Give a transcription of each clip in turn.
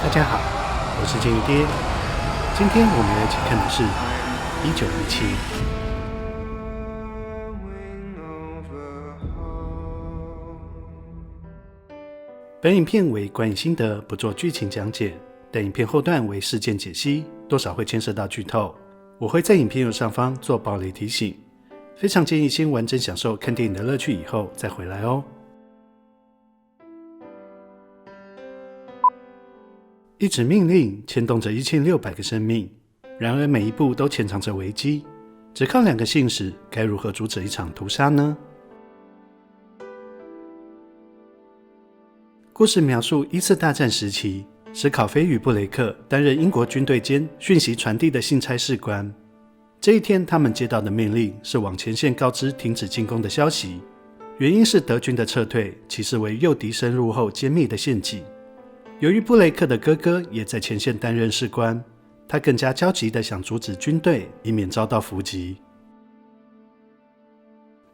大家好，我是建议爹。今天我们要一起看的是1917。本影片为观影心得，不做剧情讲解，但影片后段为事件解析，多少会牵涉到剧透。我会在影片右上方做暴雷提醒，非常建议先完整享受看电影的乐趣以后再回来哦。一纸命令牵动着1600个生命，然而每一步都潜藏着危机，只靠2个信使，该如何阻止一场屠杀呢？故事描述1次大战时期，史考菲与布雷克担任英国军队间讯息传递的信差事官。这一天，他们接到的命令是往前线告知停止进攻的消息，原因是德军的撤退其实为诱敌深入后歼灭的陷阱。由于布雷克的哥哥也在前线担任士官，他更加焦急地想阻止军队，以免遭到伏击。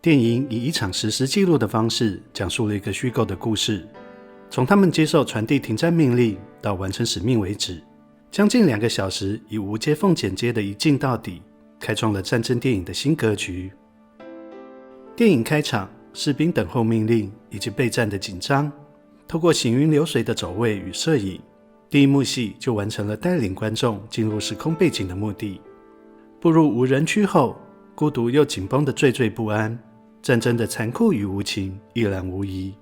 电影以一场实时记录的方式讲述了一个虚构的故事，从他们接受传递停战命令到完成使命为止，将近2个小时以无接缝剪接的一镜到底，开创了战争电影的新格局。电影开场，士兵等候命令以及备战的紧张，透过行云流水的走位与摄影，第一幕戏就完成了带领观众进入时空背景的目的。步入无人区后，孤独又紧绷的惴惴不安，战争的残酷与无情一览无遗。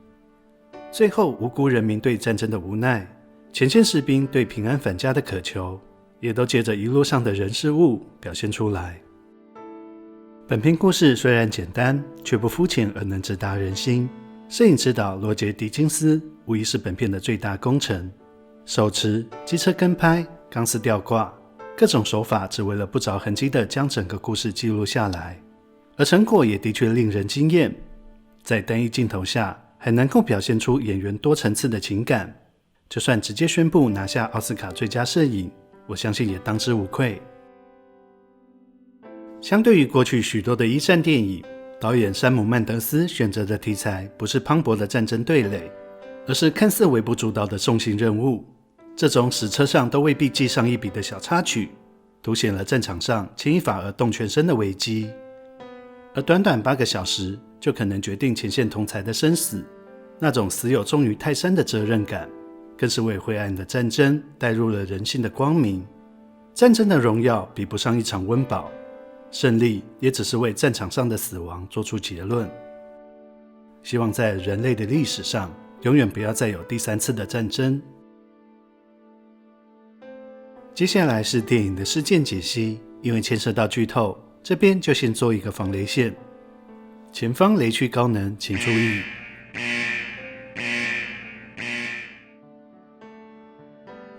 最后，无辜人民对战争的无奈，前线士兵对平安返家的渴求，也都借着一路上的人事物表现出来。本片故事虽然简单，却不肤浅而能直达人心。摄影指导罗杰·狄金斯无疑是本片的最大功臣，手持、机车跟拍、钢丝吊挂，各种手法只为了不着痕迹地将整个故事记录下来，而成果也的确令人惊艳。在单一镜头下，还能够表现出演员多层次的情感，就算直接宣布拿下奥斯卡最佳摄影，我相信也当之无愧。相对于过去许多的一战电影，导演山姆·曼德斯选择的题材不是磅礴的战争对垒，而是看似微不足道的送信任务。这种史册上都未必记上一笔的小插曲，凸显了战场上牵一发而动全身的危机。而短短8个小时就可能决定前线同才的生死，那种死有重于泰山的责任感，更是为灰暗的战争带入了人性的光明。战争的荣耀比不上一场温饱，胜利也只是为战场上的死亡做出结论。希望在人类的历史上，永远不要再有第3次的战争。接下来是电影的事件解析，因为牵涉到剧透，这边就先做一个防雷线。前方雷区高能，请注意。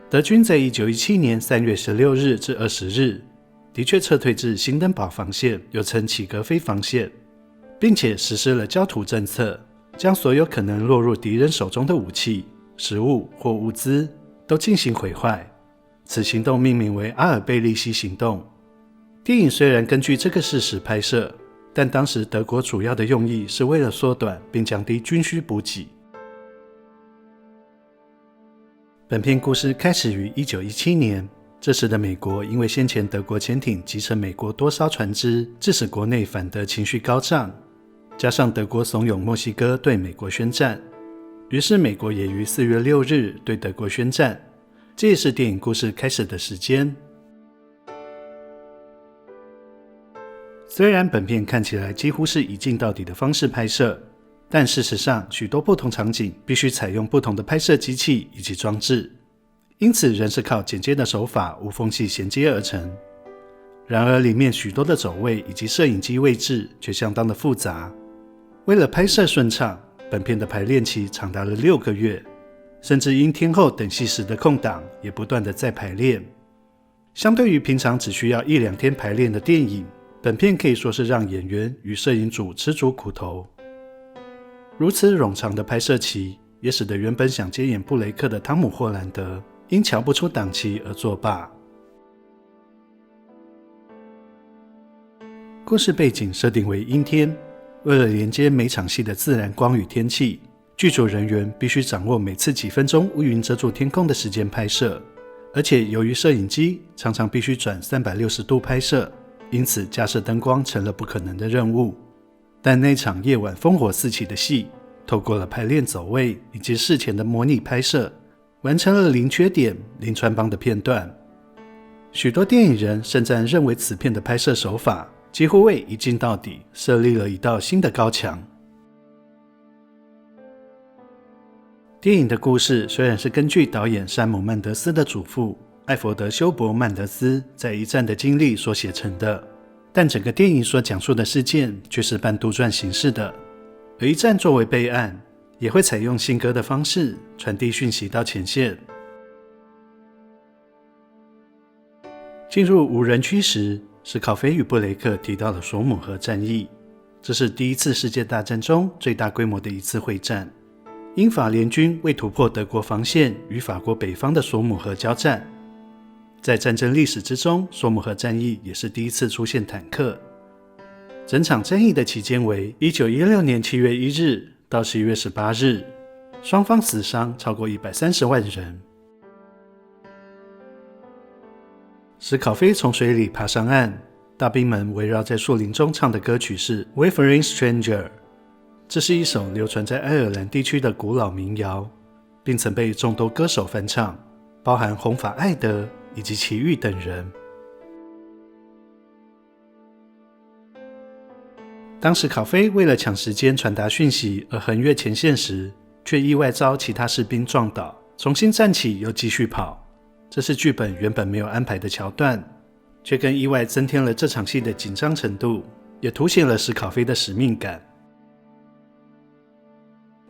德军在1917年3月16日至20日的确撤退至新登堡防线，又称起格菲防线，并且实施了焦土政策，将所有可能落入敌人手中的武器、食物或物资都进行毁坏。此行动命名为阿尔贝利西行动。电影虽然根据这个事实拍摄，但当时德国主要的用意是为了缩短并降低军需补给。本片故事开始于1917年，这时的美国因为先前德国潜艇击沉美国多艘船只，致使国内反德情绪高涨，加上德国怂恿墨西哥对美国宣战，于是美国也于4月6日对德国宣战，这也是电影故事开始的时间。虽然本片看起来几乎是一镜到底的方式拍摄，但事实上许多不同场景必须采用不同的拍摄机器以及装置，因此仍是靠剪接的手法无缝隙衔接而成。然而里面许多的走位以及摄影机位置却相当的复杂，为了拍摄顺畅，本片的排练期长达了6个月，甚至因天后等戏时的空档也不断的在排练。相对于平常只需要1-2天排练的电影，本片可以说是让演员与摄影组吃足苦头。如此冗长的拍摄期，也使得原本想接演布雷克的汤姆·霍兰德因瞧不出档期而作罢。故事背景设定为阴天，为了连接每场戏的自然光与天气，剧组人员必须掌握每次几分钟乌云遮住天空的时间拍摄，而且由于摄影机常常必须转360度拍摄，因此架设灯光成了不可能的任务。但那场夜晚烽火四起的戏，透过了排练走位以及事前的模拟拍摄，完成了零缺点、零穿帮的片段。许多电影人甚至认为此片的拍摄手法几乎为一镜到底设立了一道新的高墙。电影的故事虽然是根据导演山姆·曼德斯的祖父艾佛德·休伯·曼德斯在一战的经历所写成的，但整个电影所讲述的事件却是半杜撰形式的。而一战作为备案，也会采用信鸽的方式传递讯息到前线。进入无人区时，史考菲与布雷克提到了索姆河战役，这是第一次世界大战中最大规模的一次会战。英法联军为突破德国防线与法国北方的索姆河交战。在战争历史之中，索姆河战役也是第一次出现坦克。整场战役的期间为1916年7月1日到11月18日，双方死伤超过130万人。史考菲从水里爬上岸，大兵们围绕在树林中唱的歌曲是《Wayfaring Stranger》，这是一首流传在爱尔兰地区的古老民谣，并曾被众多歌手翻唱，包含红发艾德以及齐豫等人。当史考菲为了抢时间传达讯息而横越前线时，却意外遭其他士兵撞倒，重新站起又继续跑。这是剧本原本没有安排的桥段，却跟意外增添了这场戏的紧张程度，也凸显了史考菲的使命感。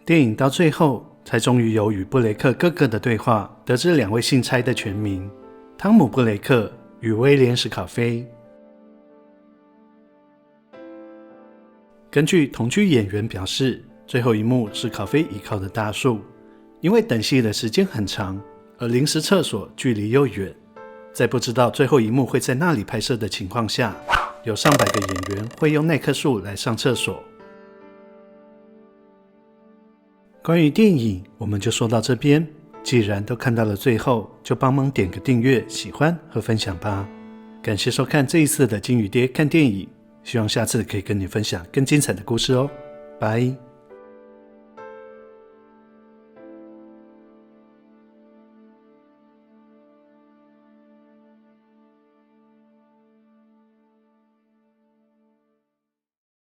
电影到最后才终于由与布雷克哥哥的对话得知两位姓差的全名：汤姆·布雷克与威廉·史考菲。根据同剧演员表示，最后一幕史考菲倚靠的大树，因为等戏的时间很长，而临时厕所距离又远，在不知道最后一幕会在那里拍摄的情况下，有上百个演员会用那棵树来上厕所。关于电影，我们就说到这边。既然都看到了最后，就帮忙点个订阅、喜欢和分享吧。感谢收看这一次的金鱼爹看电影，希望下次可以跟你分享更精彩的故事哦。拜。